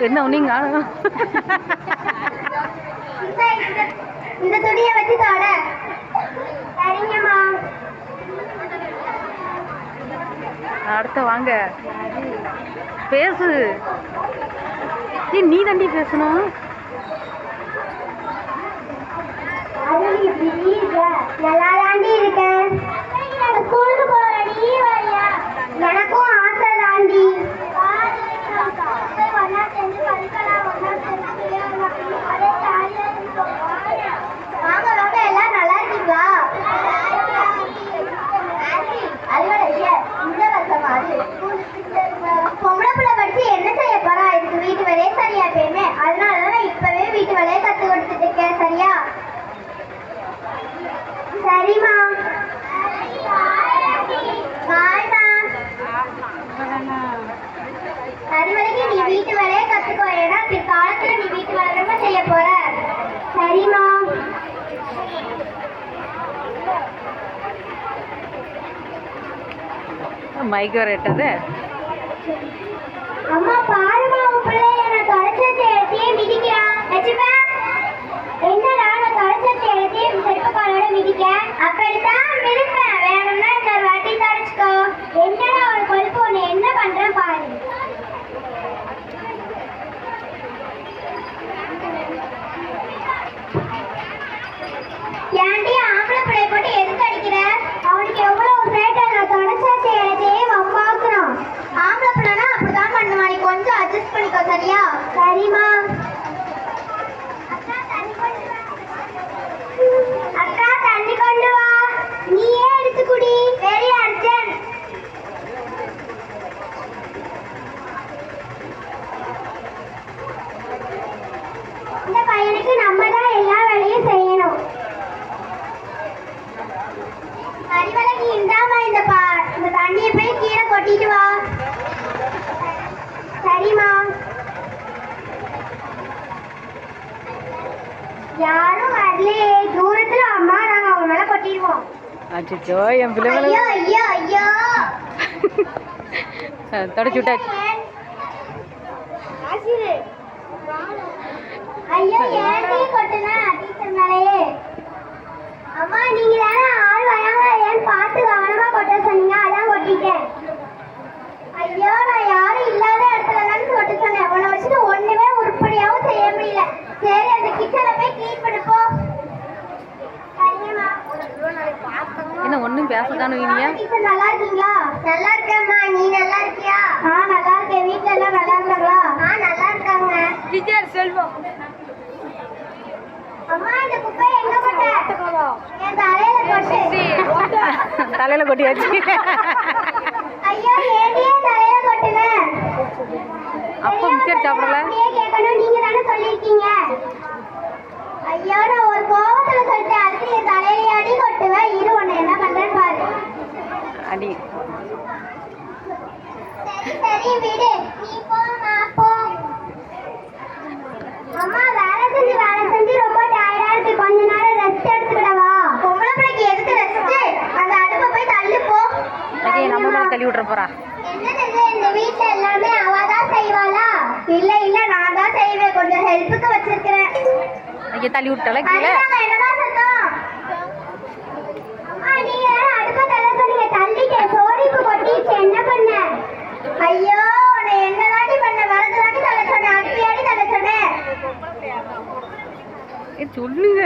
என்ன நீங்க இந்த துணியை வச்சு தோட. சரிங்கம்மா. அடுத்த வாங்க பேசு. நீ தாண்டி பேசணும். நல்லா தாண்டி இருக்கேன். ஸ்கூலுக்கு போறடி வரியா? எனக்கும் ஆசை தாண்டி. வாங்க வாங்க, எல்லாம் நல்லா இருக்கீங்களா? பொம்பளை பிள்ளை படிச்சு என்ன செய்ய போறா? இதுக்கு வீட்டு வேலையே சரியா போயுமே. அதனாலதான் இப்பவே வீட்டு வேலையை கத்து கொடுத்துட்டு இருக்கேன். சரியா? சரிம்மா. பாய்மா. சரி வரைக்கும் நீ வீட்டு வேலையை கத்துக்கோ. ஏன்னா பிற்காலத்துல நீ வீட்டு வேலை தான் செய்ய போற. சரிம்மா. மைக் வர எட்டது. அம்மா பாருமா, உன் பிள்ளை என்ன தொலைச்சத்தை எடுத்தே மிதிக்கிறான். லட்சுமா, என்னடா நான் தொலைச்சத்தை எடுத்தே செருப்பு காலோட மிதிக்க? அப்படித்தான் மிதிப்பேன். வேணும்னா இன்னொரு வாட்டி தொலைச்சுக்கோ. என்னடா ஒரு கொழுப்பு, ஒன்று என்ன பண்றேன் பாரு. ஏன்டி ஆம்பளை பிள்ளை போட்டு எதுக்கு அடிக்கிற? அவனுக்கு எவ்வளவு சேட்டை. நான் தொலைச்சத்தை எடுத்தே வம்பாக்குறான். ஆம்பளை பிள்ளைனா அப்படிதான் பண்ணுவான். நீ கொஞ்சம் அட்ஜஸ்ட் பண்ணிக்கோ. சரியா? சரிம்மா. அக்கா தண்ணி கொண்டு வா. நீயே எடுத்து குடி. Very urgent. இந்த பையனுக்கு நம்ம தான் எல்லா வேலையும் செய்யணும். அறிவழகி, இந்தாமா இந்த தண்ணியை போய் கீழே கொட்டிட்டு வா. சரிம்மா. யாரும் வரலையே. தூரத்துல அம்மா நாங்க அவங்க மேல கொட்டிடுவோம். அச்சோ, என் பிள்ளை ஐயோ ஐயோ ஐயோ. தொடச்சு விட்டாச்சு. ஐயோ, ஏன்டி கொட்டுனா டீச்சர் மேலேயே? அம்மா, நீங்க தானே ஆள் வராங்க ஏன்னு பார்த்து கவனமா கொட்ட சொன்னீங்க. அதான் கொட்டிட்டேன். ஐயோ, நான் யாரும் இல்லாத இடத்துல தான் கொட்ட சொன்னேன். உன்னை வச்சுட்டு ஒண்ணுமே உருப்படியாவும் செய்ய முடியல. சரி, அந்த கிச்சனை போய் கிளீன் பண்ணுப்போ. என்ன ஒன்றும் பேசத்தானு வீணியா? டீச்சர் நல்லா இருக்கீங்களா? நல்லா இருக்கேம்மா. நீ நல்லா இருக்கியா? நல்லா இருக்கேன். வீட்டுல எல்லாம் நல்லா இருக்காங்களா? நல்லா இருக்காங்க. டீச்சர் செல்வம். அம்மா, இந்த குப்பை எங்க போட்ட? என் தலையில கொட்டு. தலையில கொட்டியாச்சு. ஐயோ, ஏண்டியே தலையில கொட்டுன? அப்ப மிச்சர் சாப்பிடல. கேட்கணும், நீங்க தானே சொல்லிருக்கீங்க. ஐயோ, நான் ஒரு கோவத்துல சொல்லிட்டேன். அதுக்கு என் தலையில அடி கொட்டுவேன். இரு, உன்னை என்ன பண்றேன்னு பாரு. அடி. சரி விடு. நீ போ, நான் போ. அம்மா, வேலை செஞ்சு ரொம்ப டயர்டா இருக்கு. கொஞ்ச நேரம் ரெஸ்ட் எடுத்துக்கிடவா? பொம்பளை பிள்ளைக்கு எதுக்கு ரெஸ்ட்? அந்த அடுப்பை போய் தள்ளு போ. நம்ம மேல தள்ளி விட்டுற போறா. என்னது, இந்த வீட்டுல எல்லாமே அவதான் செய்வாளா? இல்ல இல்ல, நான் தான் செய்வேன். கொஞ்சம் ஹெல்ப்புக்கு வச்சிருக்கிறேன். ஐயா, தள்ளி விட்டால கீழே. என்னமா சத்தம்? அம்மா, நீங்க அடுப்பை தள்ள சொன்னீங்க. தள்ளிட்டேன். சோடிப்பு கொட்டிச்சு. என்ன பண்ண? ஐயோ, உன்னை என்னதாண்டி பண்ண? வரது தாண்டி தள்ள சொன்னேன். அடுப்பையாடி தள்ள சொன்னேன். சொல்லுங்க.